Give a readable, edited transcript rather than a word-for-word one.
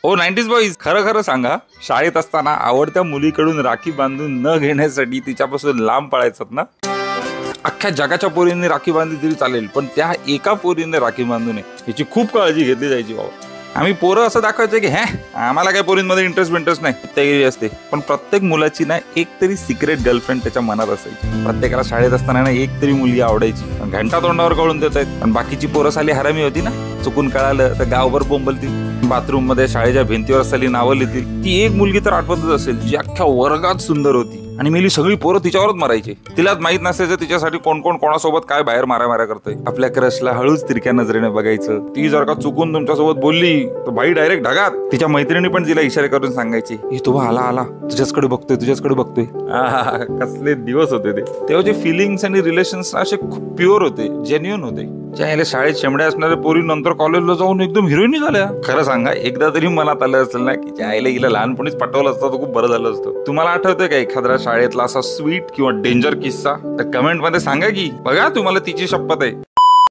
ओ 90s boys, खरं खरं सांगा, शाळेत असताना आवडत्या मुलीकडून राखी बांधून न घेण्यासाठी तिच्यापासून लांब पळायचं ना? अख्ख्या जगाच्या पोरींनी राखी बांधली तरी चालेल, पण त्या एका पोरीने राखी बांधू नये याची खूप काळजी घेतली जायची बाबा. आम्ही पोरं असं दाखवायचं की आम्हाला काही पोरींमध्ये इंटरेस्ट नाही, त्यागिरी असते. पण प्रत्येक मुलाची ना एक तरी सिक्रेट गर्लफ्रेंड त्याच्या मनात असायची. प्रत्येकाला शाळेत असताना ना एक तरी मुलगी आवडायची. घंटा तोंडावर कळून देत आहेत. पण बाकीची पोरं साली हरामी होती ना, चुकून कळालं तर गावभर बोंबलतील, बाथरूम मध्ये शाळेच्या भिंतीवर साली नावं लिहितील. ती एक मुलगी तर आठवतच असेल जी अख्ख्या वर्गात सुंदर होती आणि मेली सगळी पोरं तिच्यावरच मारायची. तिलाच माहित नसायचं तिच्यासाठी कोण कोण कोणासोबत काय बाहेर मारा करतोय. आपल्या क्रशला हळूच तिरक्या नजरेने बघायचं. ती जर का चुकून तुमच्यासोबत बोलली तर बाई डायरेक्ट ढगात. तिच्या मैत्रिणी पण तिला इशारे करून सांगायची, तो आला तुझ्याचकडे बघतोय. कसले दिवस होते ते. तेव्हाचे फिलिंग्स आणि रिलेशन्स असे खूप प्युअर होते, जेन्युइन होते. ज्या शाळेत शेमड्या असणाऱ्या पोरी नंतर कॉलेजला जाऊन एकदम हिरोईनी झाल्या. खरं सांगा, एकदा तरी मनात आलं असेल ना की ज्या आईला हिला लहानपणीच पाठवलं असतं तर खूप बरं झालं असतं. तुम्हाला आठवतंय का एखाद्या शाळेतला असा स्वीट किंवा डेंजर किस्सा? तर कमेंट मध्ये सांगा की बघा तुम्हाला तिची शपथ आहे.